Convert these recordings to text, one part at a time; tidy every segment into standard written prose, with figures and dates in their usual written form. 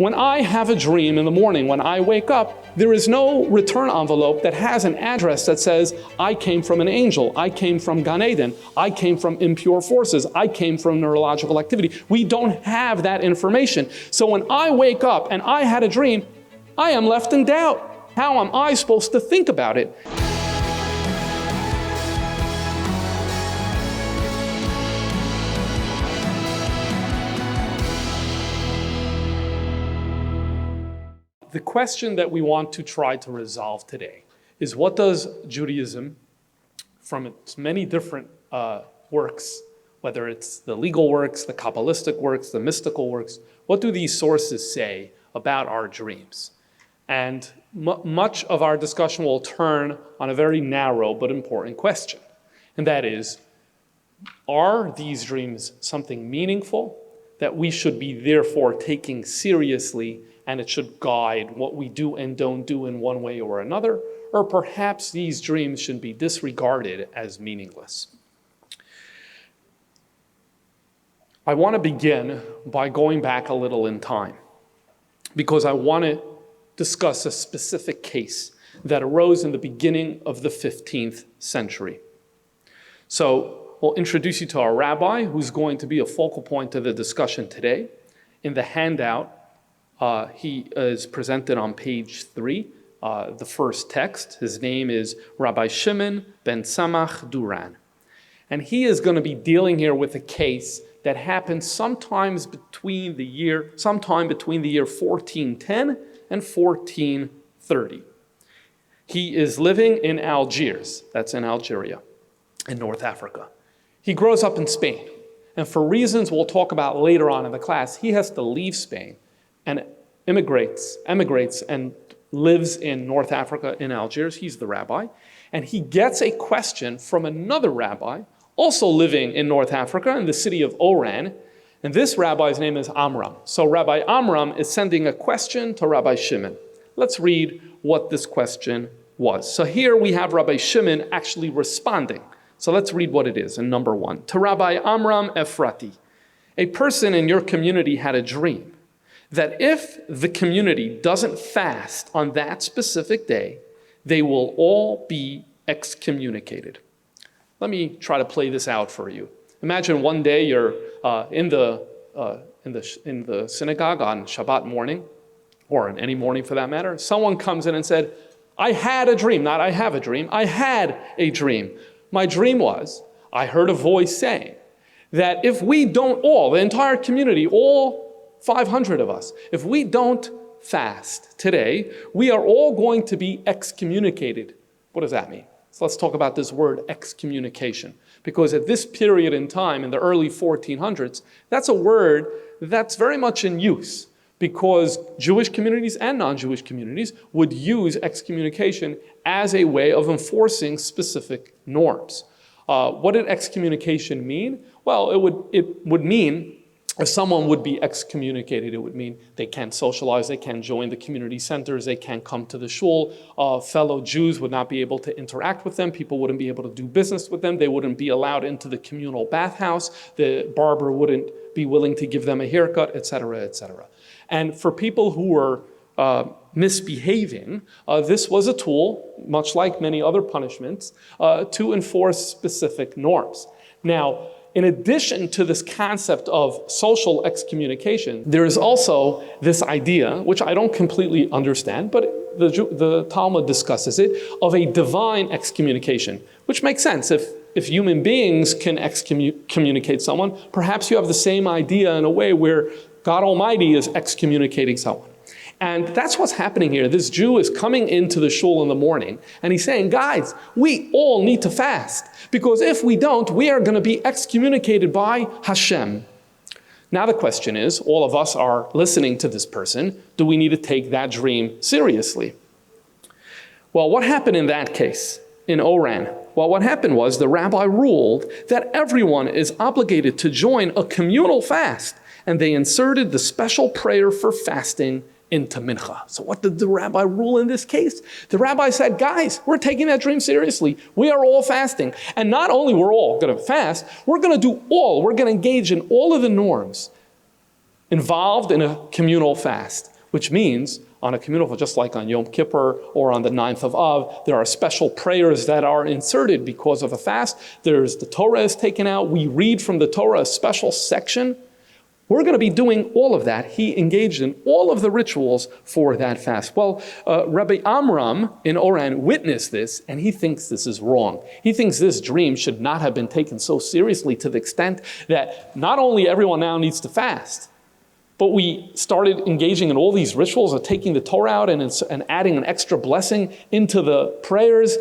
When I have a dream in the morning, when I wake up, there is no return envelope that has an address that says, I came from an angel, I came from Gan Eden, I came from impure forces, I came from neurological activity. We don't have that information. So when I wake up and I had a dream, I am left in doubt. How am I supposed to think about it? The question that we want to try to resolve today is, what does Judaism, from its many different works, whether it's the legal works, the Kabbalistic works, the mystical works, what do these sources say about our dreams? And much of our discussion will turn on a very narrow but important question. And that is, are these dreams something meaningful that we should be therefore taking seriously, and it should guide what we do and don't do in one way or another? Or perhaps these dreams should be disregarded as meaningless. I want to begin by going back a little in time, because I want to discuss a specific case that arose in the beginning of the 15th century. So we'll introduce you to our rabbi, who's going to be a focal point of the discussion today. In the handout, he is presented on page 3, the first text. His name is Rabbi Shimon ben Samach Duran. And he is going to be dealing here with a case that happened sometime between the year 1410 and 1430. He is living in Algiers, that's in Algeria, in North Africa. He grows up in Spain. And for reasons we'll talk about later on in the class, he has to leave Spain and emigrates and lives in North Africa in Algiers. He's the rabbi. And he gets a question from another rabbi, also living in North Africa in the city of Oran. And this rabbi's name is Amram. So Rabbi Amram is sending a question to Rabbi Shimon. Let's read what this question was. So here we have Rabbi Shimon actually responding. So let's read what it is in number 1. To Rabbi Amram Ephrati, a person in your community had a dream that if the community doesn't fast on that specific day, they will all be excommunicated. Let me try to play this out for you. Imagine one day you're in the synagogue on Shabbat morning, or on any morning for that matter. Someone comes in and said, I had a dream, not I have a dream, I had a dream. My dream was, I heard a voice saying that if we don't all, the entire community, all 500 of us, if we don't fast today, we are all going to be excommunicated. What does that mean? So let's talk about this word excommunication. Because at this period in time, in the early 1400s, that's a word that's very much in use, because Jewish communities and non-Jewish communities would use excommunication as a way of enforcing specific norms. What did excommunication mean? Well, it would mean, if someone would be excommunicated, it would mean they can't socialize, they can't join the community centers, they can't come to the shul, fellow Jews would not be able to interact with them, people wouldn't be able to do business with them, they wouldn't be allowed into the communal bathhouse, the barber wouldn't be willing to give them a haircut, etc., etc. And for people who were misbehaving, this was a tool, much like many other punishments, to enforce specific norms. Now, in addition to this concept of social excommunication, there is also this idea, which I don't completely understand, but the Talmud discusses it, of a divine excommunication, which makes sense. If human beings can excommunicate someone, perhaps you have the same idea in a way where God Almighty is excommunicating someone. And that's what's happening here. This Jew is coming into the shul in the morning, and he's saying, guys, we all need to fast, because if we don't, we are going to be excommunicated by Hashem. Now the question is, all of us are listening to this person, do we need to take that dream seriously? Well, what happened in that case, in Oran? Well, what happened was the rabbi ruled that everyone is obligated to join a communal fast, and they inserted the special prayer for fasting into mincha. So what did the rabbi rule in this case? The rabbi said, guys, we're taking that dream seriously. We are all fasting. And not only we're all going to fast, we're going to do we're going to engage in all of the norms involved in a communal fast, which means on a communal fast, just like on Yom Kippur or on the 9th of Av, there are special prayers that are inserted because of a fast. The Torah is taken out. We read from the Torah a special section. We're going to be doing all of that. He engaged in all of the rituals for that fast. Well, Rabbi Amram in Oran witnessed this, and he thinks this is wrong. He thinks this dream should not have been taken so seriously to the extent that not only everyone now needs to fast, but we started engaging in all these rituals of taking the Torah out and adding an extra blessing into the prayers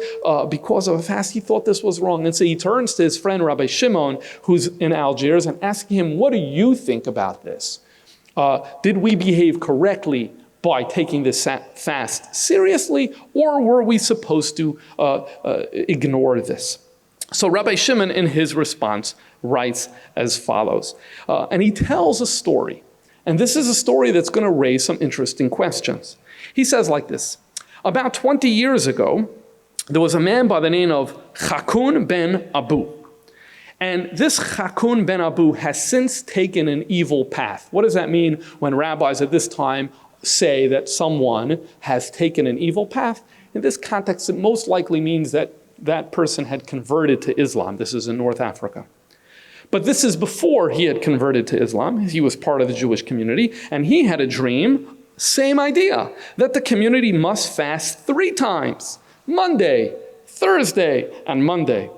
because of a fast. He thought this was wrong. And so he turns to his friend Rabbi Shimon, who's in Algiers, and asking him, what do you think about this? Did we behave correctly by taking this fast seriously, or were we supposed to ignore this? So Rabbi Shimon, in his response, writes as follows. And he tells a story. And this is a story that's going to raise some interesting questions. He says like this: about 20 years ago, there was a man by the name of Chakun ben Abu. And this Chakun ben Abu has since taken an evil path. What does that mean when rabbis at this time say that someone has taken an evil path? In this context, it most likely means that that person had converted to Islam. This is in North Africa. But this is before he had converted to Islam. He was part of the Jewish community, and he had a dream, same idea, that the community must fast 3 times, Monday, Thursday, and Monday.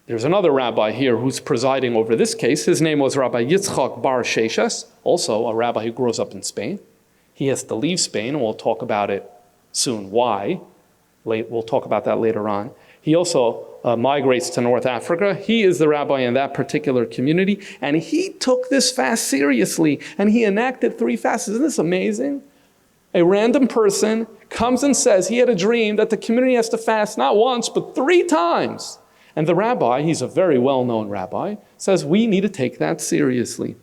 There's another rabbi here who's presiding over this case. His name was Rabbi Yitzchak Bar Sheshes, also a rabbi who grows up in Spain. He has to leave Spain, and we'll talk about it soon, why. We'll talk about that later on. He also migrates to North Africa. He is the rabbi in that particular community, and he took this fast seriously, and he enacted 3 fasts. Isn't this amazing? A random person comes and says he had a dream that the community has to fast not once, but 3 times. And the rabbi, he's a very well-known rabbi, says we need to take that seriously.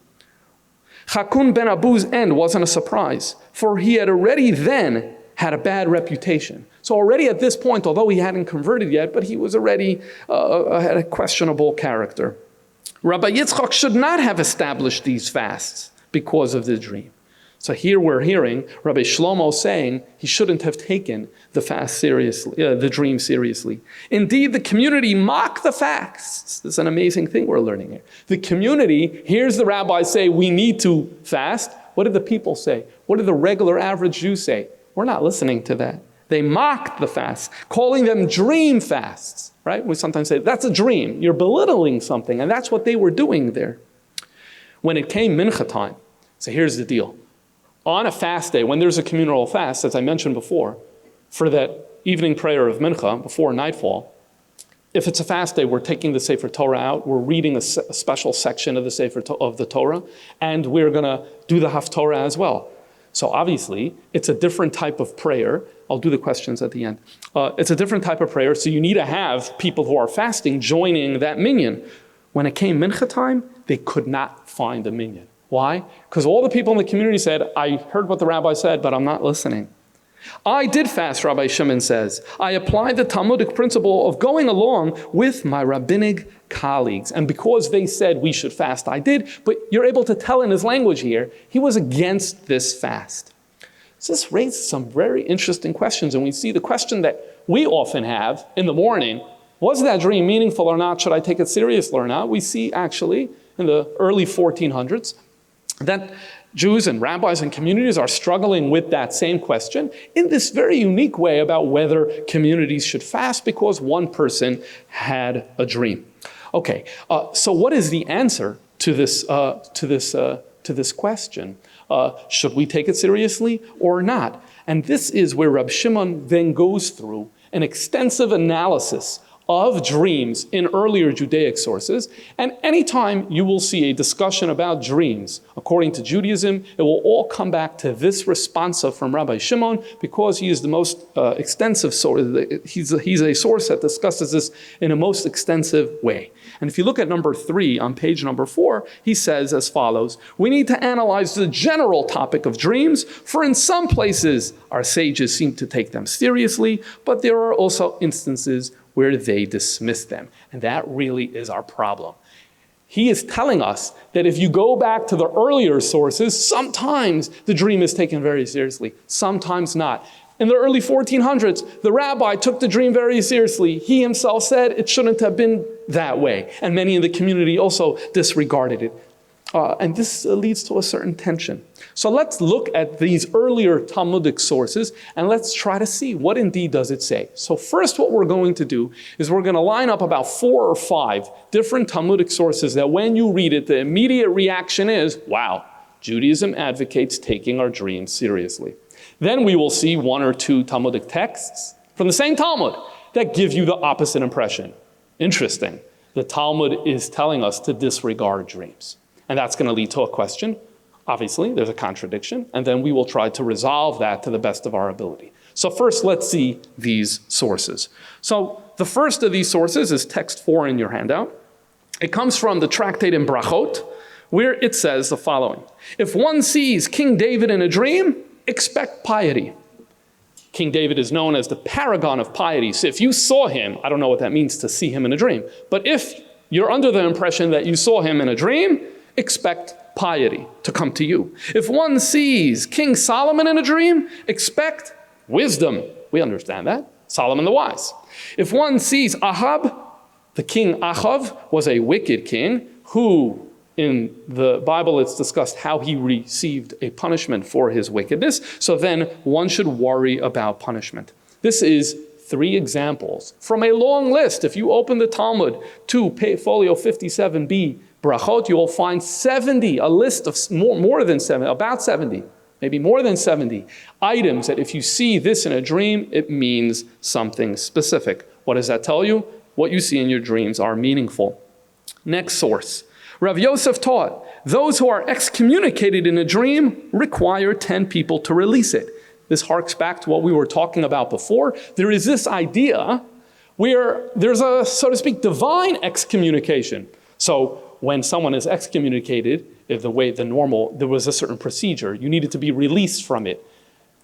Chakun ben Abu's end wasn't a surprise, for he had already then had a bad reputation. So already at this point, although he hadn't converted yet, but he was already had a questionable character. Rabbi Yitzchak should not have established these fasts because of the dream. So here we're hearing Rabbi Shlomo saying he shouldn't have taken the fast seriously, the dream seriously. Indeed, the community mocked the fasts. This is an amazing thing we're learning here. The community hears the rabbi say we need to fast. What did the people say? What did the regular average Jew say? We're not listening to that. They mocked the fasts, calling them dream fasts, right? We sometimes say, that's a dream. You're belittling something, and that's what they were doing there. When it came mincha time, so here's the deal. On a fast day, when there's a communal fast, as I mentioned before, for that evening prayer of mincha before nightfall, if it's a fast day, we're taking the Sefer Torah out, we're reading a special section of the Sefer of the Torah, and we're going to do the Haftorah as well. So obviously, it's a different type of prayer. I'll do the questions at the end. It's a different type of prayer, so you need to have people who are fasting joining that minyan. When it came mincha time, they could not find a minyan. Why? Because all the people in the community said, I heard what the rabbi said, but I'm not listening. I did fast, Rabbi Shimon says. I applied the Talmudic principle of going along with my rabbinic colleagues. And because they said we should fast, I did. But you're able to tell in his language here, he was against this fast. So this raises some very interesting questions. And we see the question that we often have in the morning, was that dream meaningful or not? Should I take it seriously or not? We see actually in the early 1400s that Jews and rabbis and communities are struggling with that same question in this very unique way about whether communities should fast because one person had a dream. Okay, so what is the answer to this question? Should we take it seriously or not? And this is where Reb Shimon then goes through an extensive analysis of dreams in earlier Judaic sources. And anytime you will see a discussion about dreams, according to Judaism, it will all come back to this responsa from Rabbi Shimon because he is the most extensive source. He's a source that discusses this in a most extensive way. And if you look at number 3 on page number 4, he says as follows: we need to analyze the general topic of dreams, for in some places our sages seem to take them seriously, but there are also instances where they dismiss them. And that really is our problem. He is telling us that if you go back to the earlier sources, sometimes the dream is taken very seriously, sometimes not. In the early 1400s, the rabbi took the dream very seriously. He himself said it shouldn't have been that way. And many in the community also disregarded it. And this leads to a certain tension. So let's look at these earlier Talmudic sources and let's try to see what indeed does it say. So first what we're going to do is we're going to line up about 4 or 5 different Talmudic sources that when you read it, the immediate reaction is, wow, Judaism advocates taking our dreams seriously. Then we will see 1 or 2 Talmudic texts from the same Talmud that give you the opposite impression. Interesting. The Talmud is telling us to disregard dreams. And that's going to lead to a question. Obviously, there's a contradiction. And then we will try to resolve that to the best of our ability. So first, let's see these sources. So the first of these sources is text 4 in your handout. It comes from the tractate in Brachot, where it says the following. If one sees King David in a dream, expect piety. King David is known as the paragon of piety. So if you saw him, I don't know what that means to see him in a dream, but if you're under the impression that you saw him in a dream, expect piety to come to you. If one sees King Solomon in a dream, expect wisdom. We understand that. Solomon the wise. If one sees Ahab, the king Achav was a wicked king who, in the Bible, it's discussed how he received a punishment for his wickedness. So then one should worry about punishment. This is 3 examples from a long list. If you open the Talmud to folio 57b, Brachot, you will find 70, a list of more than 70, about 70, maybe more than 70 items that if you see this in a dream, it means something specific. What does that tell you? What you see in your dreams are meaningful. Next source. Rav Yosef taught, those who are excommunicated in a dream require 10 people to release it. This harks back to what we were talking about before. There is this idea where there's a, so to speak, divine excommunication. So when someone is excommunicated, if there was a certain procedure, you needed to be released from it.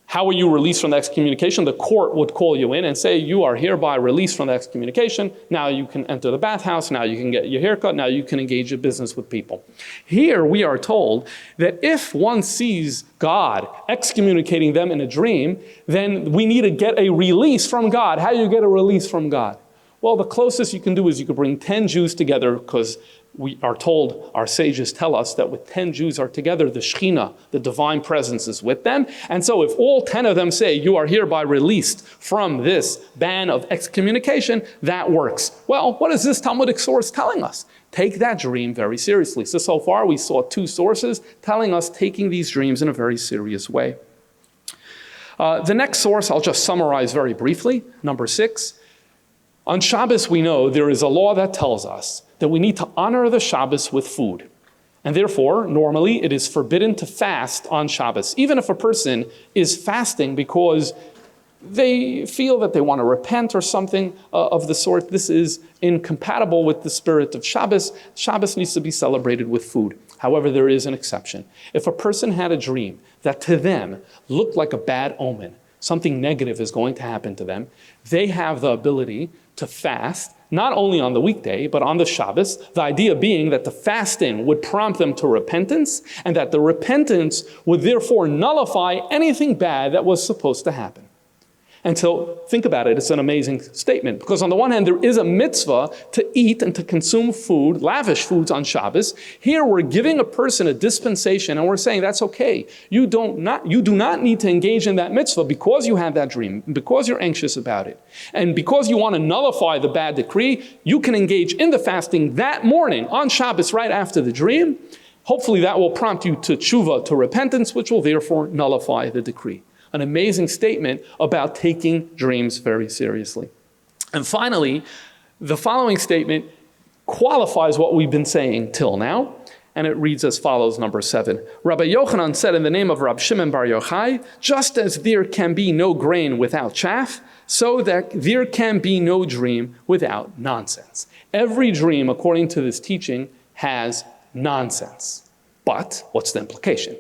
How are you released from the excommunication? The court would call you in and say, you are hereby released from the excommunication. Now you can enter the bathhouse. Now you can get your haircut. Now you can engage in business with people. Here we are told that if one sees God excommunicating them in a dream, then we need to get a release from God. How do you get a release from God? Well, the closest you can do is you could bring 10 Jews together, because we are told, our sages tell us that with 10 Jews are together, the Shekhinah, the divine presence, is with them. And so if all 10 of them say, you are hereby released from this ban of excommunication, that works. Well, what is this Talmudic source telling us? Take that dream very seriously. So far we saw 2 sources telling us taking these dreams in a very serious way. The next source, I'll just summarize very briefly, number 6. On Shabbos, we know there is a law that tells us that we need to honor the Shabbos with food. And therefore, normally, it is forbidden to fast on Shabbos, even if a person is fasting because they feel that they want to repent or something of the sort. This is incompatible with the spirit of Shabbos. Shabbos needs to be celebrated with food. However, there is an exception. If a person had a dream that to them looked like a bad omen, something negative is going to happen to them, they have the ability to fast, not only on the weekday, but on the Shabbos, the idea being that the fasting would prompt them to repentance, and that the repentance would therefore nullify anything bad that was supposed to happen. And so, think about it, it's an amazing statement. Because on the one hand, there is a mitzvah to eat and to consume food, lavish foods on Shabbos. Here we're giving a person a dispensation, and we're saying that's okay. You do not need to engage in that mitzvah because you had that dream, because you're anxious about it. And because you want to nullify the bad decree, you can engage in the fasting that morning on Shabbos right after the dream. Hopefully that will prompt you to tshuva, to repentance, which will therefore nullify the decree. An amazing statement about taking dreams very seriously. And finally, the following statement qualifies what we've been saying till now, and it reads as follows, number 7. Rabbi Yochanan said in the name of Rabbi Shimon bar Yochai, just as there can be no grain without chaff, so that there can be no dream without nonsense. Every dream, according to this teaching, has nonsense. But what's the implication?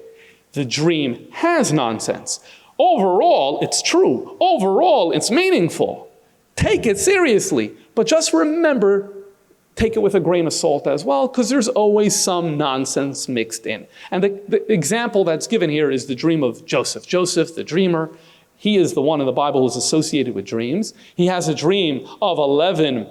The dream has nonsense. Overall, it's true. Overall, it's meaningful. Take it seriously. But just remember take it with a grain of salt as well, because there's always some nonsense mixed in. And the example that's given here is the dream of Joseph. Joseph, the dreamer, he is the one in the Bible who's associated with dreams. He has a dream of 11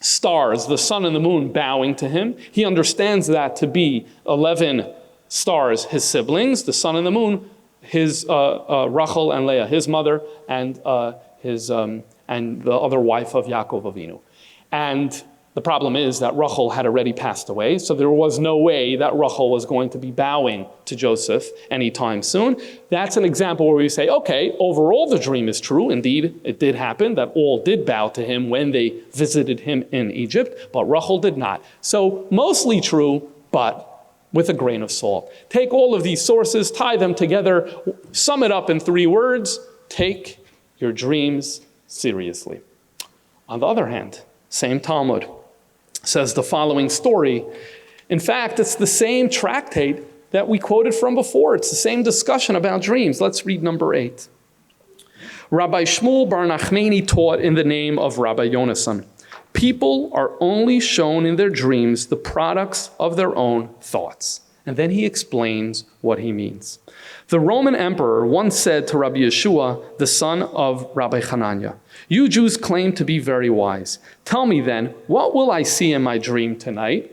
stars, the sun and the moon bowing to him. He understands that to be 11 stars, his siblings, the sun and the moon, his Rachel and Leah, his mother, and the other wife of Yaakov Avinu. And the problem is that Rachel had already passed away, so there was no way that Rachel was going to be bowing to Joseph anytime soon. That's an example where we say, okay, overall the dream is true. Indeed, it did happen that all did bow to him when they visited him in Egypt, but Rachel did not. So mostly true, but with a grain of salt. Take all of these sources, tie them together, sum it up in 3 words, take your dreams seriously. On the other hand, same Talmud says the following story. In fact, it's the same tractate that we quoted from before. It's the same discussion about dreams. Let's read number 8. Rabbi Shmuel bar Nachmani taught in the name of Rabbi Yonasan. People are only shown in their dreams the products of their own thoughts. And then he explains what he means. The Roman emperor once said to Rabbi Yeshua, the son of Rabbi Hanania, "You Jews claim to be very wise. Tell me then, what will I see in my dream tonight?"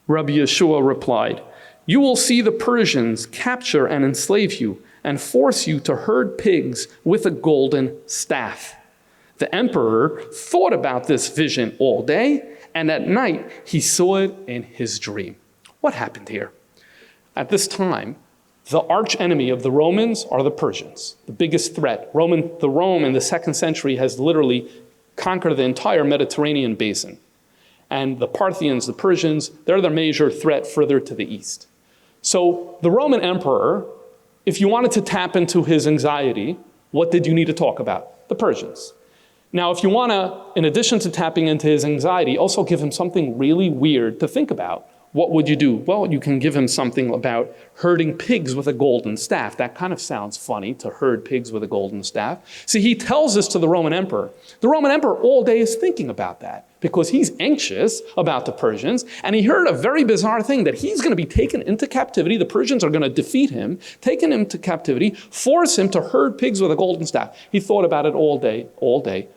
Rabbi Yeshua replied, "You will see the Persians capture and enslave you and force you to herd pigs with a golden staff." The emperor thought about this vision all day, and at night he saw it in his dream. What happened here? At this time, the arch enemy of the Romans are the Persians, the biggest threat. Rome in the 2nd century has literally conquered the entire Mediterranean basin. And the Parthians, the Persians, they're the major threat further to the east. So the Roman emperor, if you wanted to tap into his anxiety, what did you need to talk about? The Persians. Now, if you want to, in addition to tapping into his anxiety, also give him something really weird to think about, what would you do? Well, you can give him something about herding pigs with a golden staff. That kind of sounds funny, to herd pigs with a golden staff. See, he tells this to the Roman emperor. The Roman emperor all day is thinking about that because he's anxious about the Persians, and he heard a very bizarre thing, that he's going to be taken into captivity. The Persians are going to defeat him, taken him to captivity, force him to herd pigs with a golden staff. He thought about it all day,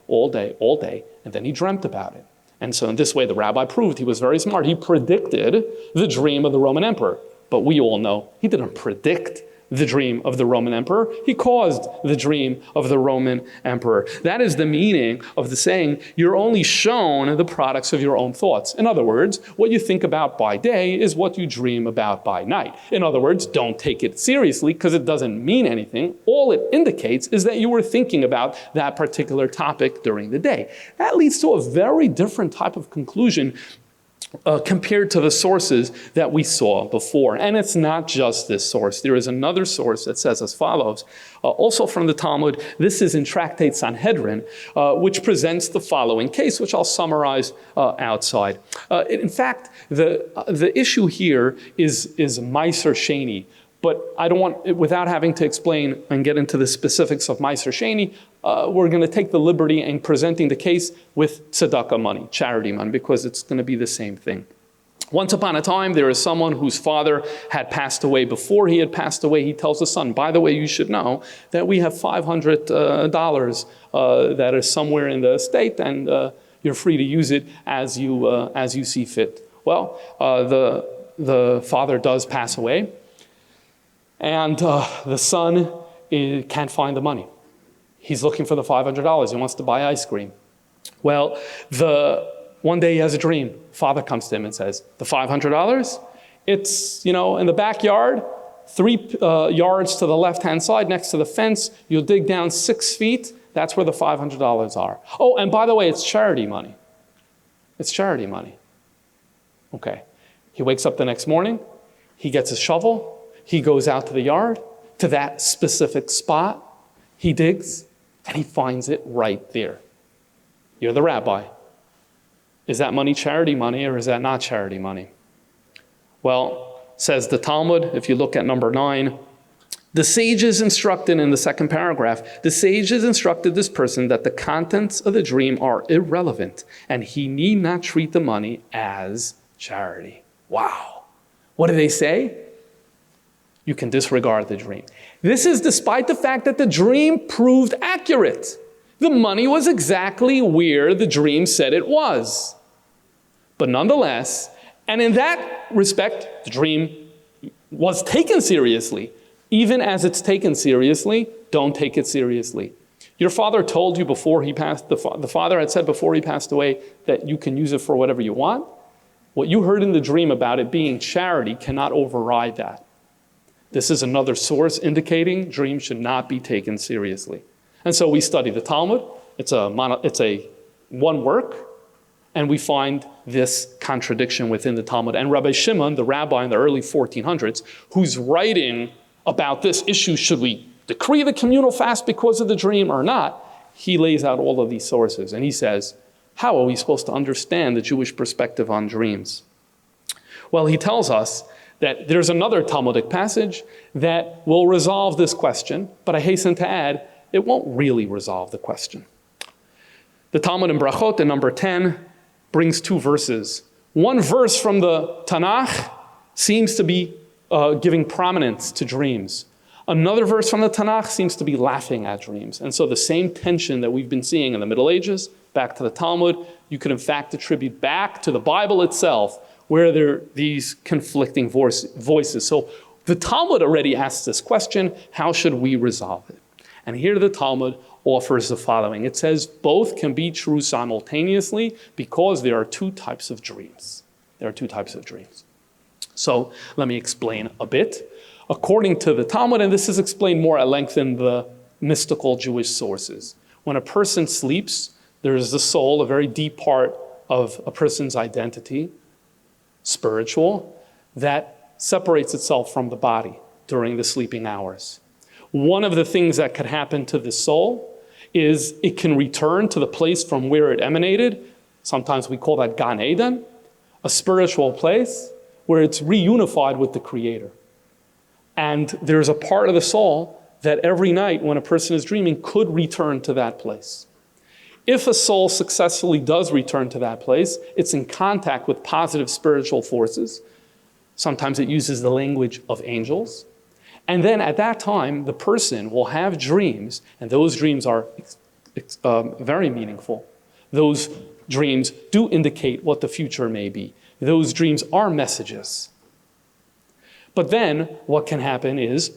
and then he dreamt about it. And so in this way, the rabbi proved he was very smart. He predicted the dream of the Roman emperor. But we all know he didn't predict the dream of the Roman emperor. He caused the dream of the Roman emperor. That is the meaning of the saying, you're only shown the products of your own thoughts. In other words, what you think about by day is what you dream about by night. In other words, don't take it seriously because it doesn't mean anything. All it indicates is that you were thinking about that particular topic during the day. That leads to a very different type of conclusion compared to the sources that we saw before. And it's not just this source. There is another source that says as follows, also from the Talmud. This is in Tractate Sanhedrin, which presents the following case, which I'll summarize outside. In fact, the issue here is Meiser Sheni. But I don't want, without having to explain and get into the specifics of Meiser Sheni, we're going to take the liberty in presenting the case with tzedakah money, charity money, because it's going to be the same thing. Once upon a time, there is someone whose father had passed away. Before he had passed away, he tells the son, by the way, you should know that we have $500 that is somewhere in the estate, and you're free to use it as you see fit. Well, the father does pass away, and the son can't find the money. He's looking for the $500. He wants to buy ice cream. Well, one day he has a dream. Father comes to him and says, the $500, it's, in the backyard, 3 yards to the left-hand side next to the fence. You'll dig down 6 feet. That's where the $500 are. Oh, and by the way, it's charity money. It's charity money. Okay. He wakes up the next morning. He gets his shovel. He goes out to the yard, to that specific spot. He digs, and he finds it right there. You're the rabbi. Is that money charity money, or is that not charity money? Well, says the Talmud, if you look at number 9, The sages instructed in the second paragraph, the sages instructed this person that the contents of the dream are irrelevant and he need not treat the money as charity. Wow. What do they say? You can disregard the dream. This is despite the fact that the dream proved accurate. The money was exactly where the dream said it was. But nonetheless, and in that respect, the dream was taken seriously. Even as it's taken seriously, don't take it seriously. Your father told you before he passed, the father had said before he passed away that you can use it for whatever you want. What you heard in the dream about it being charity cannot override that. This is another source indicating dreams should not be taken seriously. And so we study the Talmud. It's a one work, and we find this contradiction within the Talmud. And Rabbi Shimon, the rabbi in the early 1400s, who's writing about this issue, should we decree the communal fast because of the dream or not, he lays out all of these sources. And he says, how are we supposed to understand the Jewish perspective on dreams? Well, he tells us that there's another Talmudic passage that will resolve this question, but I hasten to add, it won't really resolve the question. The Talmud in Brachot, in number 10, brings two verses. One verse from the Tanakh seems to be giving prominence to dreams. Another verse from the Tanakh seems to be laughing at dreams. And so the same tension that we've been seeing in the Middle Ages, back to the Talmud, you could in fact attribute back to the Bible itself, where there are these conflicting voices. So the Talmud already asks this question, how should we resolve it? And here the Talmud offers the following. It says both can be true simultaneously because there are two types of dreams. There are two types of dreams. So let me explain a bit. According to the Talmud, and this is explained more at length in the mystical Jewish sources, when a person sleeps, there is the soul, a very deep part of a person's identity, spiritual, that separates itself from the body during the sleeping hours. One of the things that could happen to the soul is it can return to the place from where it emanated. Sometimes we call that Gan Eden, a spiritual place where it's reunified with the Creator. And there's a part of the soul that every night when a person is dreaming could return to that place. If a soul successfully does return to that place, it's in contact with positive spiritual forces. Sometimes it uses the language of angels. And then at that time, the person will have dreams, and those dreams are very meaningful. Those dreams do indicate what the future may be. Those dreams are messages. But then what can happen is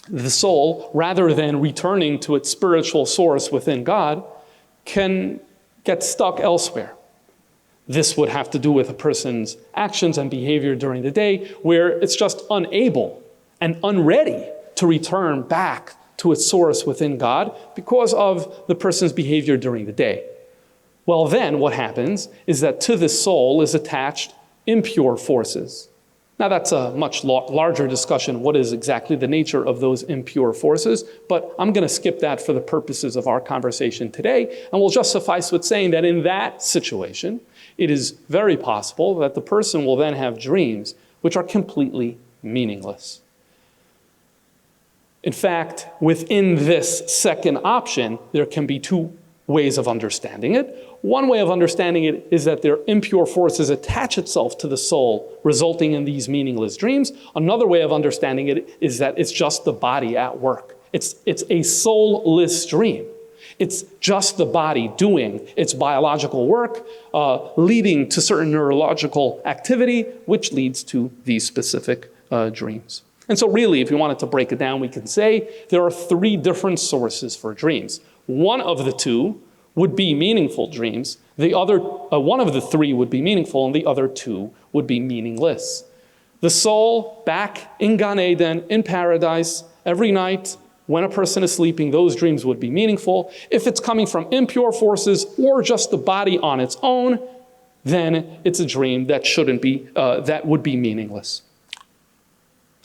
the soul, rather than returning to its spiritual source within God, can get stuck elsewhere. This would have to do with a person's actions and behavior during the day, where it's just unable and unready to return back to its source within God because of the person's behavior during the day. Well, then what happens is that to the soul is attached impure forces. Now that's a much larger discussion, what is exactly the nature of those impure forces, but I'm going to skip that for the purposes of our conversation today, and we'll just suffice with saying that in that situation, it is very possible that the person will then have dreams which are completely meaningless. In fact, within this second option, there can be two ways of understanding it. One way of understanding it is that their impure forces attach itself to the soul, resulting in these meaningless dreams. Another way of understanding it is that it's just the body at work. It's a soulless dream. It's just the body doing its biological work, leading to certain neurological activity, which leads to these specific dreams. And so really, if you wanted to break it down, we can say there are three different sources for dreams. One of the two would be meaningful dreams. The other, one of the three would be meaningful, and the other two would be meaningless. The soul back in Gan Eden, in paradise, every night when a person is sleeping, those dreams would be meaningful. If it's coming from impure forces or just the body on its own, then it's a dream that shouldn't be, that would be meaningless.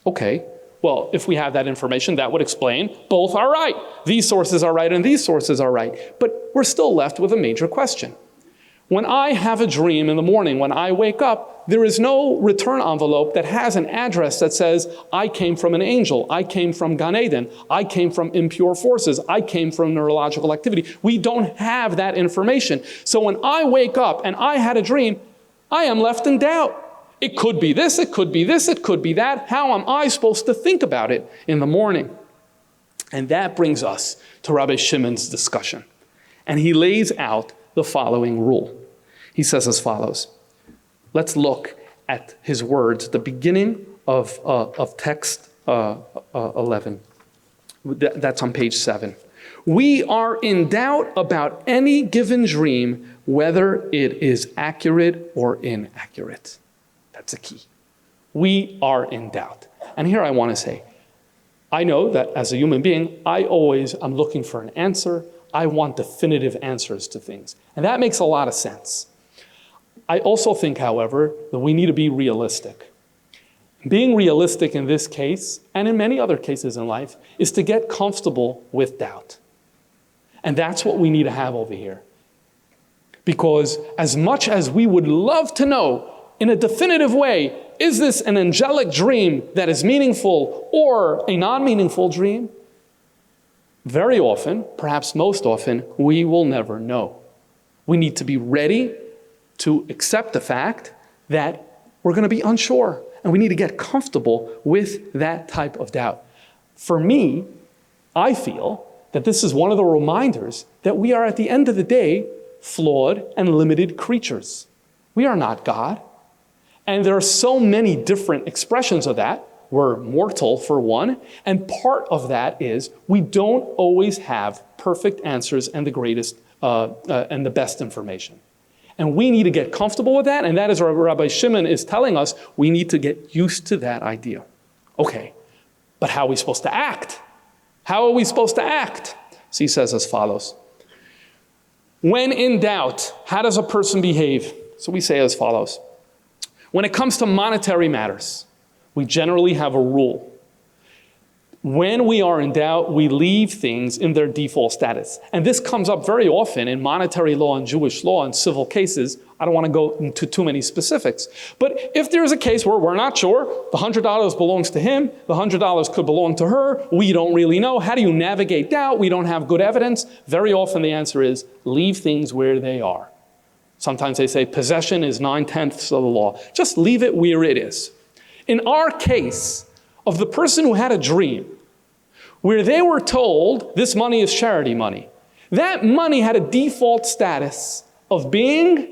Okay, well, if we have that information, that would explain both are right. These sources are right and these sources are right. But we're still left with a major question. When I have a dream in the morning, when I wake up, there is no return envelope that has an address that says, I came from an angel, I came from Gan Eden, I came from impure forces, I came from neurological activity. We don't have that information. So when I wake up and I had a dream, I am left in doubt. It could be this, it could be this, it could be that. How am I supposed to think about it in the morning? And that brings us to Rabbi Shimon's discussion. And he lays out the following rule. He says as follows. Let's look at his words, the beginning of text 11. That's on page 7. We are in doubt about any given dream, whether it is accurate or inaccurate. That's a key. We are in doubt. And here I want to say, I know that as a human being, I'm looking for an answer. I want definitive answers to things. And that makes a lot of sense. I also think, however, that we need to be realistic. Being realistic in this case, and in many other cases in life, is to get comfortable with doubt. And that's what we need to have over here. Because as much as we would love to know in a definitive way, is this an angelic dream that is meaningful or a non-meaningful dream? Very often, perhaps most often, we will never know. We need to be ready to accept the fact that we're going to be unsure, and we need to get comfortable with that type of doubt. For me, I feel that this is one of the reminders that we are, at the end of the day, flawed and limited creatures. We are not God. And there are so many different expressions of that. We're mortal, for one, and part of that is we don't always have perfect answers and the greatest and the best information. And we need to get comfortable with that, and that is what Rabbi Shimon is telling us. We need to get used to that idea. Okay, but how are we supposed to act? How are we supposed to act? So he says as follows. When in doubt, how does a person behave? So we say as follows. When it comes to monetary matters, we generally have a rule. When we are in doubt, we leave things in their default status. And this comes up very often in monetary law and Jewish law and civil cases. I don't want to go into too many specifics. But if there's a case where we're not sure, the $100 belongs to him, the $100 could belong to her, we don't really know. How do you navigate doubt? We don't have good evidence. Very often the answer is leave things where they are. Sometimes they say possession is 9/10 of the law. Just leave it where it is. In our case of the person who had a dream where they were told this money is charity money, that money had a default status of being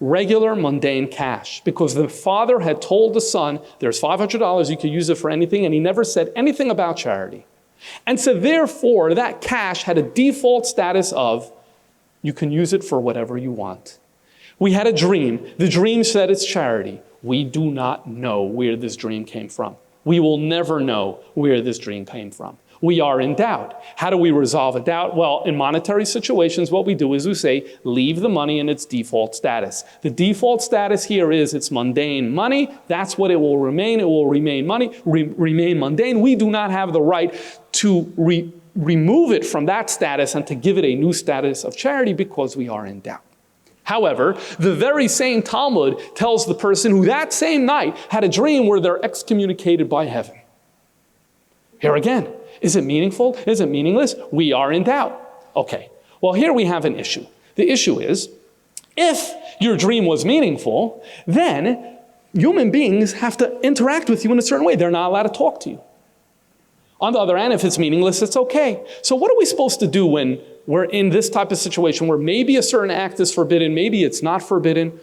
regular mundane cash because the father had told the son, there's $500, you can use it for anything, and he never said anything about charity. And so therefore, that cash had a default status of you can use it for whatever you want. We had a dream. The dream said it's charity. We do not know where this dream came from. We will never know where this dream came from. We are in doubt. How do we resolve a doubt? Well, in monetary situations, what we do is we say, leave the money in its default status. The default status here is it's mundane money. That's what it will remain. It will remain money, remain mundane. We do not have the right to remove it from that status and to give it a new status of charity because we are in doubt. However, the very same Talmud tells the person who that same night had a dream where they're excommunicated by heaven. Here again, is it meaningful? Is it meaningless? We are in doubt. Okay, well here we have an issue. The issue is, if your dream was meaningful, then human beings have to interact with you in a certain way. They're not allowed to talk to you. On the other hand, if it's meaningless, it's okay. So what are we supposed to do when we're in this type of situation where maybe a certain act is forbidden, maybe it's not forbidden?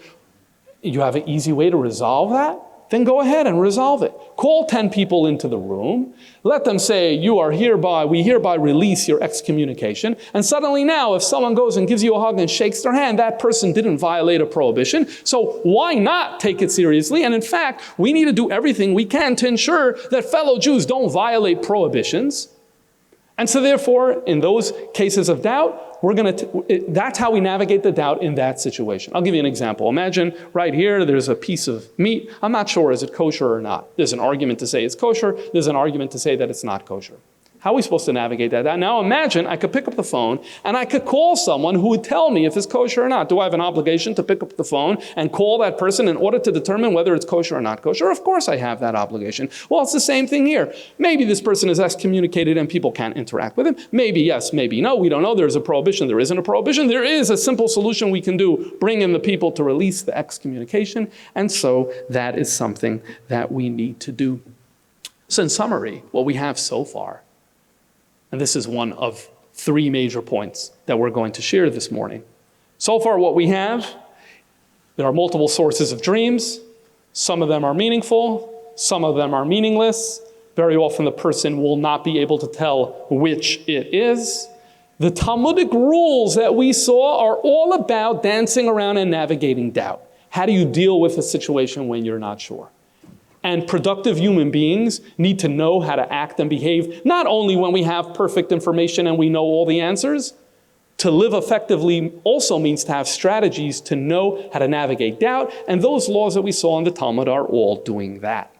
You have an easy way to resolve that? Then go ahead and resolve it. Call 10 people into the room. Let them say, we hereby release your excommunication. And suddenly now, if someone goes and gives you a hug and shakes their hand, that person didn't violate a prohibition. So why not take it seriously? And in fact, we need to do everything we can to ensure that fellow Jews don't violate prohibitions. And so therefore, in those cases of doubt, that's how we navigate the doubt in that situation. I'll give you an example. Imagine right here, there's a piece of meat. I'm not sure, is it kosher or not? There's an argument to say it's kosher. There's an argument to say that it's not kosher. How are we supposed to navigate that? Now imagine I could pick up the phone and I could call someone who would tell me if it's kosher or not. Do I have an obligation to pick up the phone and call that person in order to determine whether it's kosher or not kosher? Of course I have that obligation. Well, it's the same thing here. Maybe this person is excommunicated and people can't interact with him. Maybe yes, maybe no. We don't know. There's a prohibition. There isn't a prohibition. There is a simple solution we can do. Bring in the people to release the excommunication. And so that is something that we need to do. So in summary, what we have so far, and this is one of 3 major points that we're going to share this morning. So far what we have, there are multiple sources of dreams. Some of them are meaningful, some of them are meaningless. Very often the person will not be able to tell which it is. The Talmudic rules that we saw are all about dancing around and navigating doubt. How do you deal with a situation when you're not sure? And productive human beings need to know how to act and behave, not only when we have perfect information and we know all the answers. To live effectively also means to have strategies to know how to navigate doubt, and those laws that we saw in the Talmud are all doing that.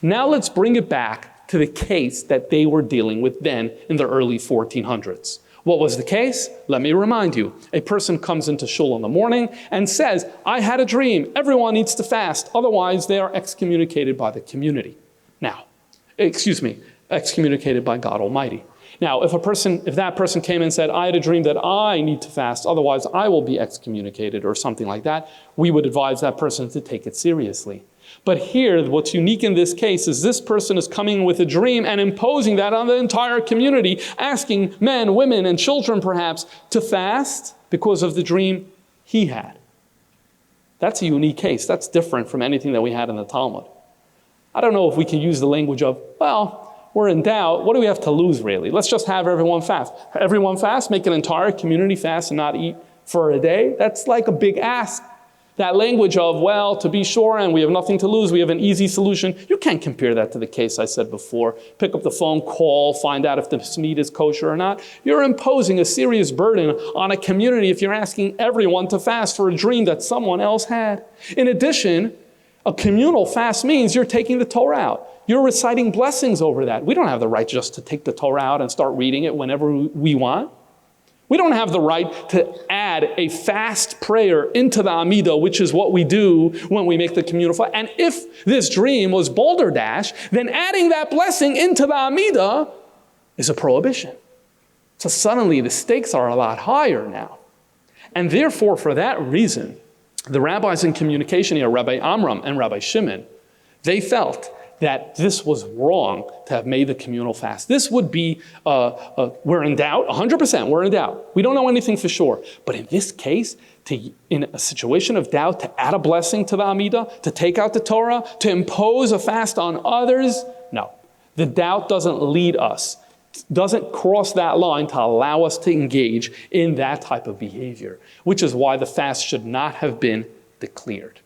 Now let's bring it back to the case that they were dealing with then in the early 1400s. What was the case? Let me remind you. A person comes into shul in the morning and says, I had a dream. Everyone needs to fast. Otherwise, they are excommunicated by the community. Now, excommunicated by God Almighty. Now, if that person came and said, I had a dream that I need to fast, otherwise I will be excommunicated or something like that, we would advise that person to take it seriously. But here, what's unique in this case is this person is coming with a dream and imposing that on the entire community, asking men, women, and children perhaps to fast because of the dream he had. That's a unique case. That's different from anything that we had in the Talmud. I don't know if we can use the language of, well, we're in doubt. What do we have to lose, really? Let's just have everyone fast. Everyone fast, make an entire community fast and not eat for a day. That's like a big ask. That language of, well, to be sure, and we have nothing to lose, we have an easy solution. You can't compare that to the case I said before. Pick up the phone, call, find out if the meat is kosher or not. You're imposing a serious burden on a community if you're asking everyone to fast for a dream that someone else had. In addition, a communal fast means you're taking the Torah out. You're reciting blessings over that. We don't have the right just to take the Torah out and start reading it whenever we want. We don't have the right to add a fast prayer into the Amidah, which is what we do when we make the communal fast. And if this dream was balderdash, then adding that blessing into the Amidah is a prohibition. So suddenly the stakes are a lot higher now. And therefore, for that reason, the rabbis in communication here, Rabbi Amram and Rabbi Shimon, they felt that this was wrong to have made the communal fast. This would be, we're in doubt, 100% we're in doubt. We don't know anything for sure. But in this case, in a situation of doubt, to add a blessing to the Amidah, to take out the Torah, to impose a fast on others, no. The doubt doesn't lead us, doesn't cross that line to allow us to engage in that type of behavior, which is why the fast should not have been declared.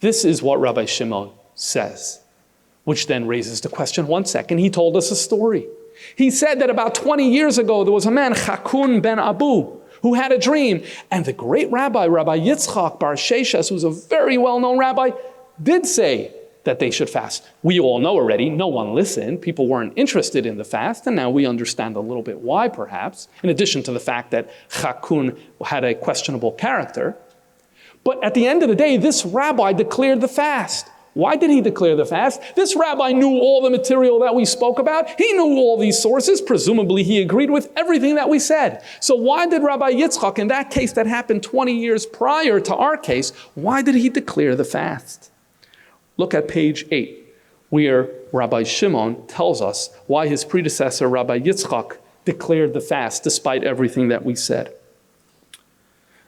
This is what Rabbi Shimon says. Which then raises the question, one second, he told us a story. He said that about 20 years ago, there was a man, Chakun ben Abu, who had a dream. And the great rabbi, Rabbi Yitzchak bar Sheshes, who's a very well-known rabbi, did say that they should fast. We all know already, no one listened. People weren't interested in the fast, and now we understand a little bit why, perhaps, in addition to the fact that Chakun had a questionable character. But at the end of the day, this rabbi declared the fast. Why did he declare the fast? This rabbi knew all the material that we spoke about. He knew all these sources. Presumably, he agreed with everything that we said. So why did Rabbi Yitzchak, in that case that happened 20 years prior to our case, why did he declare the fast? Look at page 8, where Rabbi Shimon tells us why his predecessor, Rabbi Yitzchak, declared the fast despite everything that we said.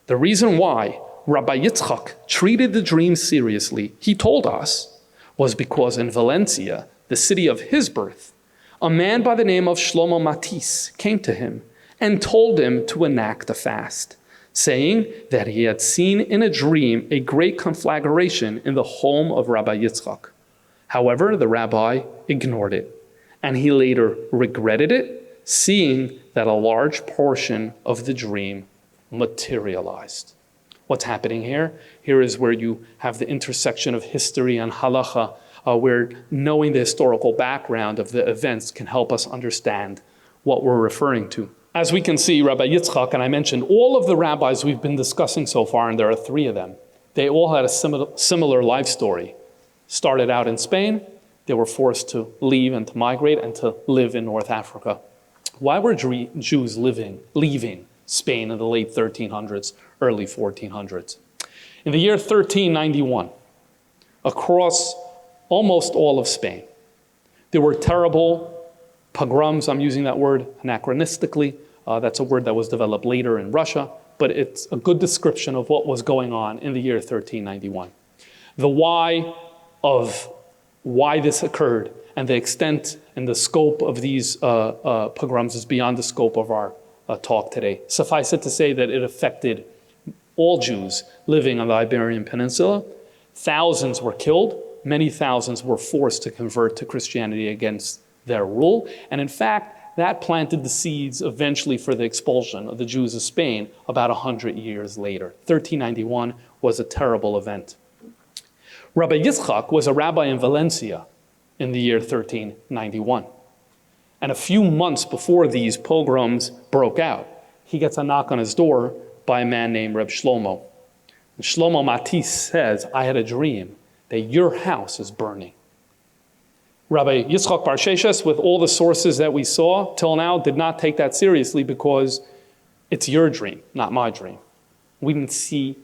The reason why Rabbi Yitzchak treated the dream seriously, he told us, was because in Valencia, the city of his birth, a man by the name of Shlomo Matisse came to him and told him to enact a fast, saying that he had seen in a dream a great conflagration in the home of Rabbi Yitzchak. However, the rabbi ignored it, and he later regretted it, seeing that a large portion of the dream materialized. What's happening here? Here is where you have the intersection of history and halacha. where knowing the historical background of the events can help us understand what we're referring to. As we can see, Rabbi Yitzchak, and I mentioned all of the rabbis we've been discussing so far, and there are 3 of them, they all had a similar life story. Started out in Spain, they were forced to leave and to migrate and to live in North Africa. Why were Jews leaving Spain in the late 1300s, early 1400s? In the year 1391, across almost all of Spain, there were terrible pogroms. I'm using that word anachronistically. That's a word that was developed later in Russia, but it's a good description of what was going on in the year 1391. The why of why this occurred and the extent and the scope of these pogroms is beyond the scope of our talk today. Suffice it to say that it affected all Jews living on the Iberian Peninsula. Thousands were killed. Many thousands were forced to convert to Christianity against their rule. And in fact, that planted the seeds eventually for the expulsion of the Jews of Spain about 100 years later. 1391 was a terrible event. Rabbi Yitzchak was a rabbi in Valencia in the year 1391. And a few months before these pogroms broke out, he gets a knock on his door by a man named Reb Shlomo. And Shlomo Matisse says, I had a dream that your house is burning. Rabbi Yitzchak Bar Sheshes, with all the sources that we saw till now, did not take that seriously because it's your dream, not my dream. We didn't see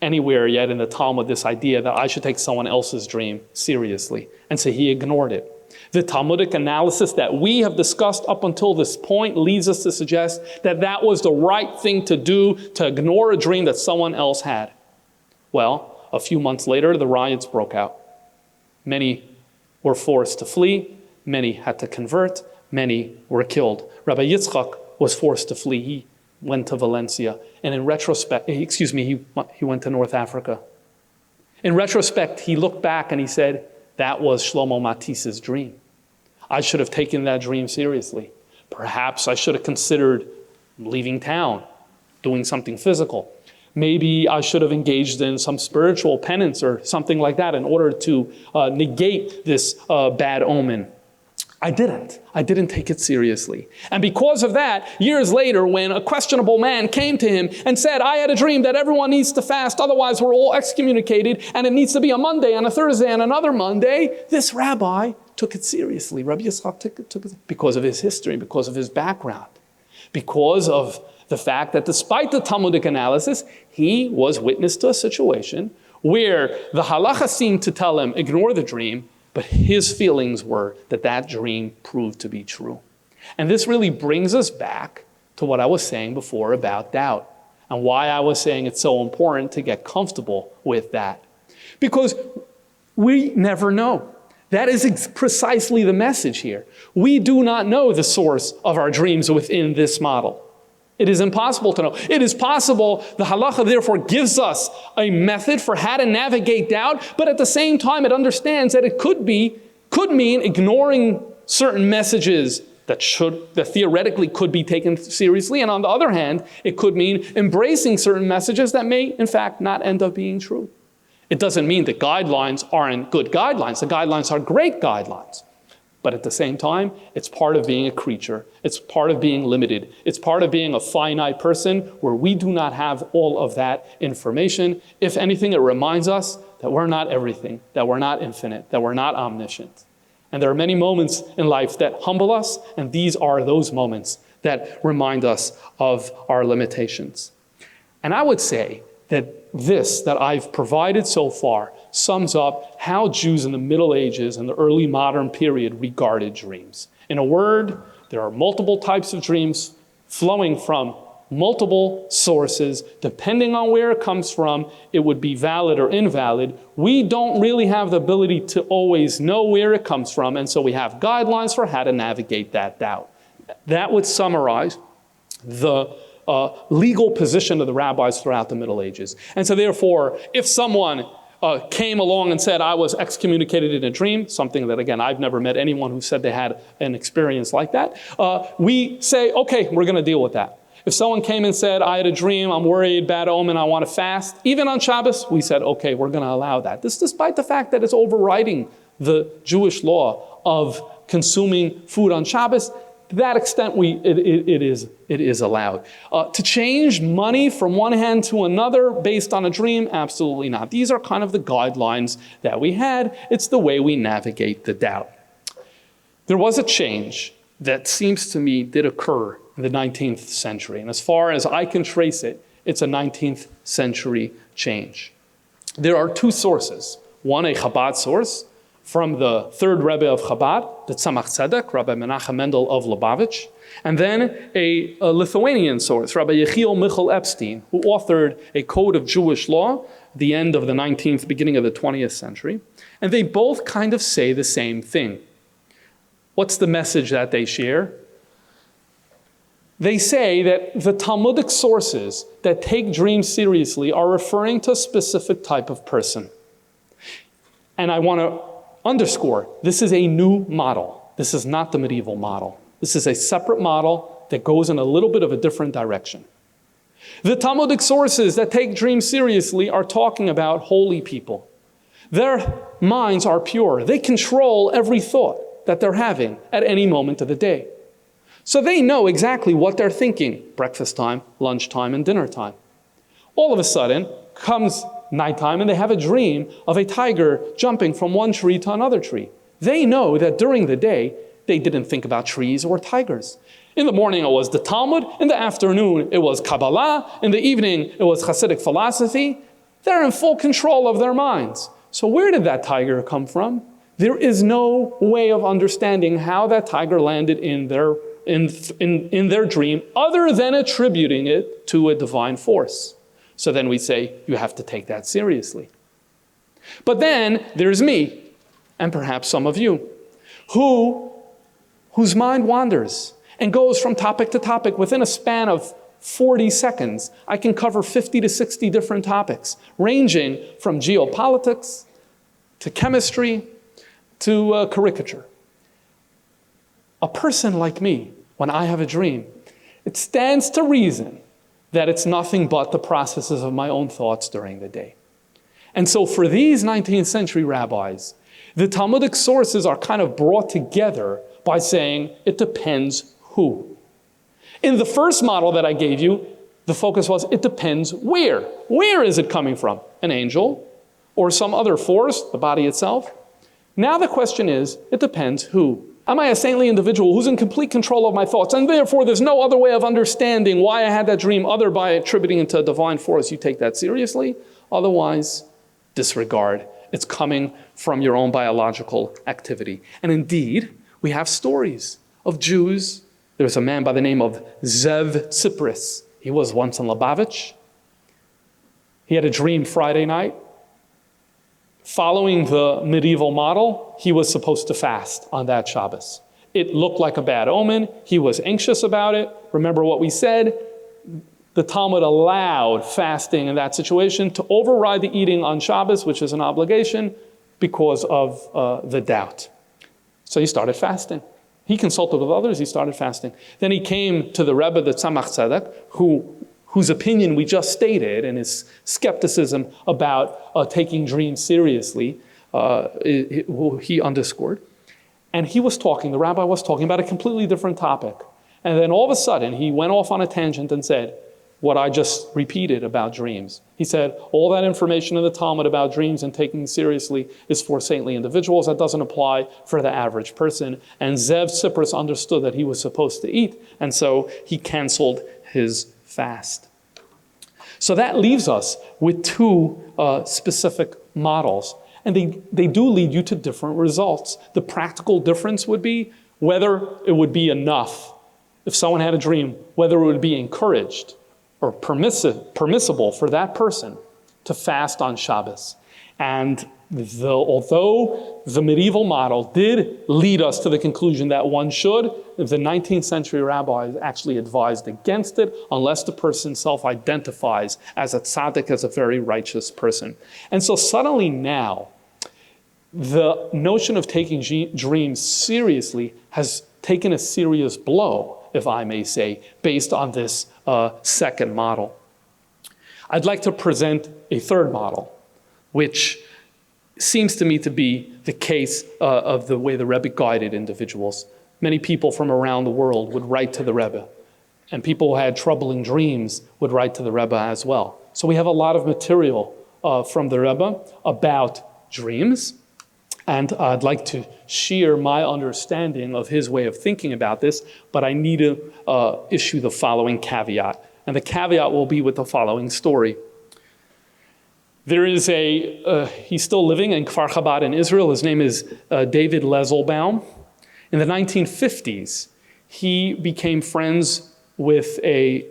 anywhere yet in the Talmud this idea that I should take someone else's dream seriously. And so he ignored it. The Talmudic analysis that we have discussed up until this point leads us to suggest that that was the right thing to do, to ignore a dream that someone else had. Well, a few months later, the riots broke out. Many were forced to flee. Many had to convert. Many were killed. Rabbi Yitzchak was forced to flee. He went to Valencia. And in retrospect, he went to North Africa. In retrospect, he looked back and he said, that was Shlomo Matisse's dream. I should have taken that dream seriously. Perhaps I should have considered leaving town, doing something physical. Maybe I should have engaged in some spiritual penance or something like that in order to negate this bad omen. I didn't take it seriously. And because of that, years later, when a questionable man came to him and said, I had a dream that everyone needs to fast, otherwise we're all excommunicated, and it needs to be a Monday and a Thursday and another Monday, this rabbi took it seriously. Rabbi Yitzchak took it because of his history, because of his background, because of the fact that despite the Talmudic analysis, he was witness to a situation where the halacha seemed to tell him, ignore the dream, but his feelings were that that dream proved to be true. And this really brings us back to what I was saying before about doubt and why I was saying it's so important to get comfortable with that. Because we never know. That is precisely the message here. We do not know the source of our dreams within this model. It is impossible to know. It is possible, the halacha therefore gives us a method for how to navigate doubt, but at the same time it understands that it could mean ignoring certain messages that theoretically could be taken seriously, and on the other hand, it could mean embracing certain messages that may in fact not end up being true. It doesn't mean that guidelines aren't good guidelines. The guidelines are great guidelines. But at the same time, it's part of being a creature. It's part of being limited. It's part of being a finite person where we do not have all of that information. If anything, it reminds us that we're not everything, that we're not infinite, that we're not omniscient. And there are many moments in life that humble us, and these are those moments that remind us of our limitations. And I would say that this that I've provided so far sums up how Jews in the Middle Ages and the early modern period regarded dreams. In a word, there are multiple types of dreams flowing from multiple sources. Depending on where it comes from, it would be valid or invalid. We don't really have the ability to always know where it comes from, and so we have guidelines for how to navigate that doubt. That would summarize the legal position of the rabbis throughout the Middle Ages. And so therefore, if someone came along and said, I was excommunicated in a dream, something that, again, I've never met anyone who said they had an experience like that, we say, okay, we're going to deal with that. If someone came and said, I had a dream, I'm worried, bad omen, I want to fast, even on Shabbos, we said, okay, we're going to allow that. This despite the fact that it's overriding the Jewish law of consuming food on Shabbos, to that extent it is allowed. To change money from one hand to another based on a dream, absolutely not. These are kind of the guidelines that we had. It's the way we navigate the doubt. There was a change that seems to me did occur in the 19th century. And as far as I can trace it, it's a 19th century change. There are two sources. One, a Chabad source from the third Rebbe of Chabad, the Tzemach Tzedek, Rabbi Menachem Mendel of Lubavitch, and then a Lithuanian source, Rabbi Yechiel Michal Epstein, who authored a code of Jewish law at the end of the 19th, beginning of the 20th century. And they both kind of say the same thing. What's the message that they share? They say that the Talmudic sources that take dreams seriously are referring to a specific type of person. And I want to underscore, this is a new model. This is not the medieval model. This is a separate model that goes in a little bit of a different direction. The Talmudic sources that take dreams seriously are talking about holy people. Their minds are pure. They control every thought that they're having at any moment of the day. So they know exactly what they're thinking, breakfast time, lunchtime, and dinner time. All of a sudden, comes nighttime and they have a dream of a tiger jumping from one tree to another tree. They know that during the day, they didn't think about trees or tigers. In the morning, it was the Talmud. In the afternoon, it was Kabbalah. In the evening, it was Hasidic philosophy. They're in full control of their minds. So where did that tiger come from? There is no way of understanding how that tiger landed in their dream other than attributing it to a divine force. So then we say, you have to take that seriously. But then there's me, and perhaps some of you, whose mind wanders and goes from topic to topic within a span of 40 seconds. I can cover 50 to 60 different topics, ranging from geopolitics to chemistry to caricature. A person like me, when I have a dream, it stands to reason that it's nothing but the processes of my own thoughts during the day. And so for these 19th century rabbis, the Talmudic sources are kind of brought together by saying it depends who. In the first model that I gave you, the focus was it depends where. Where is it coming from? An angel or some other force, the body itself? Now the question is, it depends who. Am I a saintly individual who's in complete control of my thoughts, and therefore there's no other way of understanding why I had that dream other by attributing it to a divine force? You take that seriously. Otherwise, disregard. It's coming from your own biological activity. And indeed, we have stories of Jews. There's a man by the name of Zev Tsipris. He was once in Lubavitch. He had a dream Friday night. Following the medieval model, he was supposed to fast on that Shabbos. It looked like a bad omen. He was anxious about it. Remember what we said? The Talmud allowed fasting in that situation to override the eating on Shabbos, which is an obligation, because of the doubt. So he started fasting. He consulted with others, he started fasting. Then he came to the Rebbe, the Tzemach Tzedek, whose opinion we just stated, and his skepticism about taking dreams seriously, he underscored. And he was talking, the rabbi was talking about a completely different topic. And then all of a sudden, he went off on a tangent and said, what I just repeated about dreams. He said, all that information in the Talmud about dreams and taking seriously is for saintly individuals. That doesn't apply for the average person. And Zev Tsipris understood that he was supposed to eat, and so he canceled his fast. So that leaves us with two specific models. And they do lead you to different results. The practical difference would be whether it would be enough, if someone had a dream, whether it would be encouraged or permissible for that person to fast on Shabbos. And although the medieval model did lead us to the conclusion that one should, the 19th century rabbis actually advised against it unless the person self-identifies as a tzaddik, as a very righteous person. And so suddenly now, the notion of taking dreams seriously has taken a serious blow, if I may say, based on this second model. I'd like to present a third model, which seems to me to be the case of the way the Rebbe guided individuals. Many people from around the world would write to the Rebbe, and people who had troubling dreams would write to the Rebbe as well. So we have a lot of material from the Rebbe about dreams, and I'd like to share my understanding of his way of thinking about this, but I need to issue the following caveat. And the caveat will be with the following story. There is he's still living in Kfar Chabad in Israel. His name is David Lezelbaum. In the 1950s, he became friends with a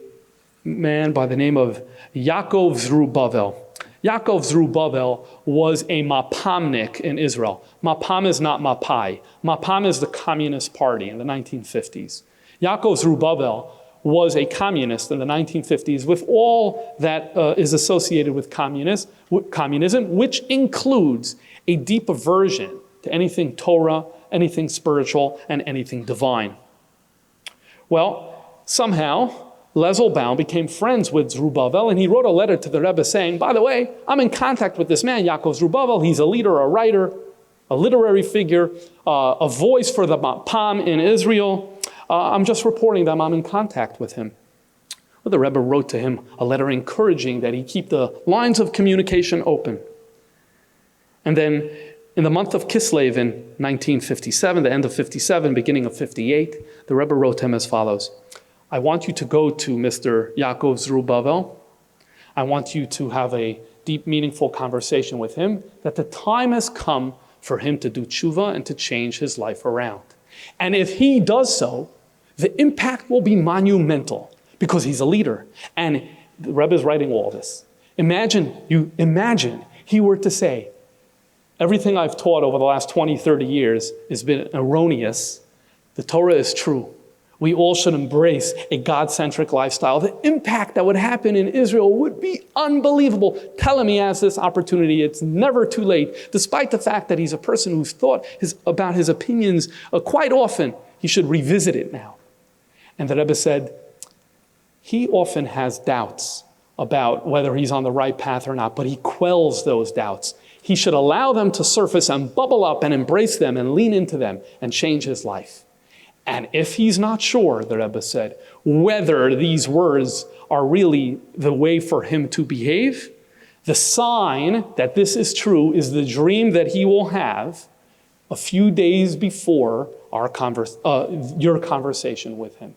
man by the name of Yaakov Zerubbabel. Yaakov Zerubbabel was a Mapamnik in Israel. Mapam is not Mapai. Mapam is the Communist Party in the 1950s. Yaakov Zerubbabel was a communist in the 1950s with all that is associated with communism, which includes a deep aversion to anything Torah, anything spiritual, and anything divine. Well, somehow, Lezelbaum became friends with Zerubbabel, and he wrote a letter to the Rebbe saying, by the way, I'm in contact with this man, Yaakov Zerubbabel. He's a leader, a writer, a literary figure, a voice for the Mapam in Israel. I'm just reporting that I'm in contact with him. Well, the Rebbe wrote to him a letter encouraging that he keep the lines of communication open. And then in the month of Kislev in 1957, the end of 57, beginning of 58, the Rebbe wrote to him as follows. I want you to go to Mr. Yaakov Zerubbabel. I want you to have a deep, meaningful conversation with him, that the time has come for him to do tshuva and to change his life around. And if he does so, the impact will be monumental because he's a leader. And the Rebbe is writing all this. Imagine he were to say, everything I've taught over the last 20, 30 years has been erroneous. The Torah is true. We all should embrace a God-centric lifestyle. The impact that would happen in Israel would be unbelievable. Tell him he has this opportunity. It's never too late. Despite the fact that he's a person who's thought about his opinions quite often, he should revisit it now. And the Rebbe said, he often has doubts about whether he's on the right path or not, but he quells those doubts. He should allow them to surface and bubble up and embrace them and lean into them and change his life. And if he's not sure, the Rebbe said, whether these words are really the way for him to behave, the sign that this is true is the dream that he will have a few days before your conversation with him.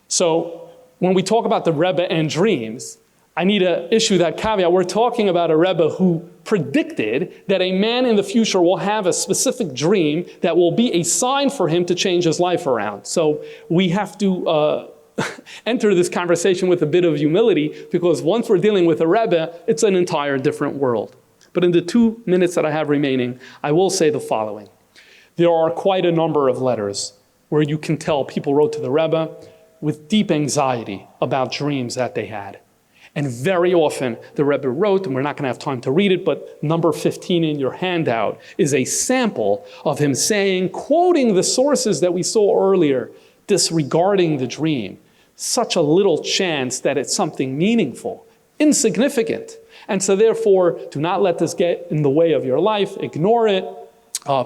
So when we talk about the Rebbe and dreams, I need to issue that caveat. We're talking about a Rebbe who predicted that a man in the future will have a specific dream that will be a sign for him to change his life around. So we have to enter this conversation with a bit of humility, because once we're dealing with a Rebbe, it's an entire different world. But in the 2 minutes that I have remaining, I will say the following. There are quite a number of letters where you can tell people wrote to the Rebbe with deep anxiety about dreams that they had. And very often the Rebbe wrote, and we're not going to have time to read it, but number 15 in your handout is a sample of him saying, quoting the sources that we saw earlier, disregarding the dream, such a little chance that it's something meaningful, insignificant. And so therefore, do not let this get in the way of your life, ignore it,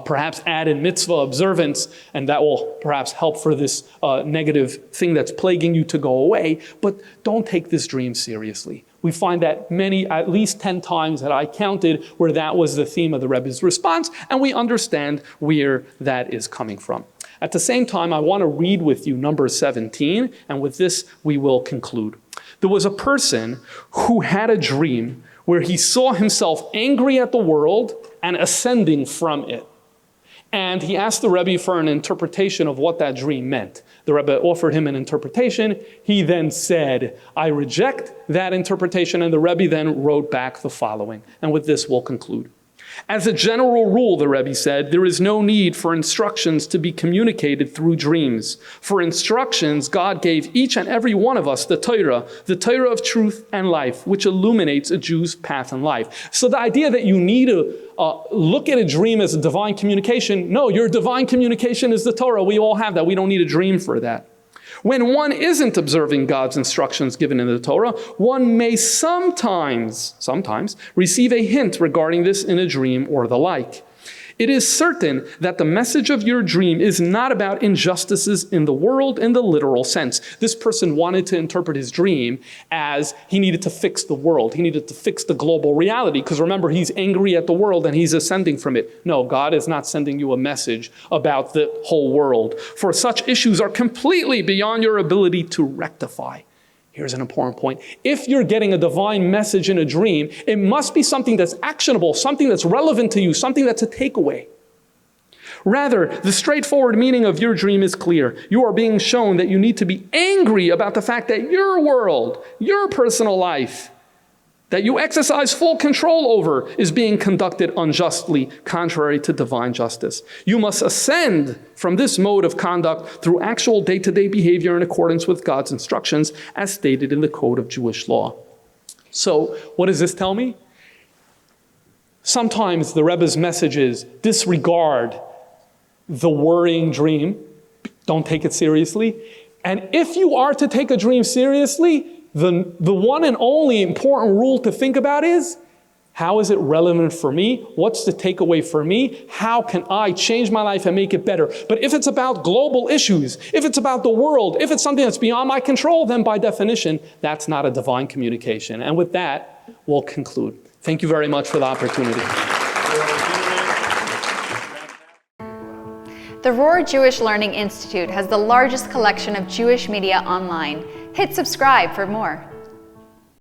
perhaps add in mitzvah observance, and that will perhaps help for this negative thing that's plaguing you to go away. But don't take this dream seriously. We find that at least 10 times that I counted, where that was the theme of the Rebbe's response, and we understand where that is coming from. At the same time, I want to read with you number 17, and with this we will conclude. There was a person who had a dream where he saw himself angry at the world and ascending from it. And he asked the Rebbe for an interpretation of what that dream meant. The Rebbe offered him an interpretation. He then said, I reject that interpretation. And the Rebbe then wrote back the following. And with this, we'll conclude. As a general rule, the Rebbe said, there is no need for instructions to be communicated through dreams. For instructions, God gave each and every one of us the Torah of truth and life, which illuminates a Jew's path in life. So the idea that you need to look at a dream as a divine communication, no, your divine communication is the Torah. We all have that. We don't need a dream for that. When one isn't observing God's instructions given in the Torah, one may sometimes receive a hint regarding this in a dream or the like. It is certain that the message of your dream is not about injustices in the world in the literal sense. This person wanted to interpret his dream as he needed to fix the world. He needed to fix the global reality, because remember, he's angry at the world and he's ascending from it. No, God is not sending you a message about the whole world, for such issues are completely beyond your ability to rectify. Here's an important point. If you're getting a divine message in a dream, it must be something that's actionable, something that's relevant to you, something that's a takeaway. Rather, the straightforward meaning of your dream is clear. You are being shown that you need to be angry about the fact that your world, your personal life, that you exercise full control over, is being conducted unjustly, contrary to divine justice. You must ascend from this mode of conduct through actual day-to-day behavior in accordance with God's instructions, as stated in the Code of Jewish Law. So, what does this tell me? Sometimes the Rebbe's message is disregard the worrying dream. Don't take it seriously. And if you are to take a dream seriously, the one and only important rule to think about is, how is it relevant for me? What's the takeaway for me? How can I change my life and make it better? But if it's about global issues, if it's about the world, if it's something that's beyond my control, then by definition, that's not a divine communication. And with that, we'll conclude. Thank you very much for the opportunity. The Rohr Jewish Learning Institute has the largest collection of Jewish media online. Hit subscribe for more.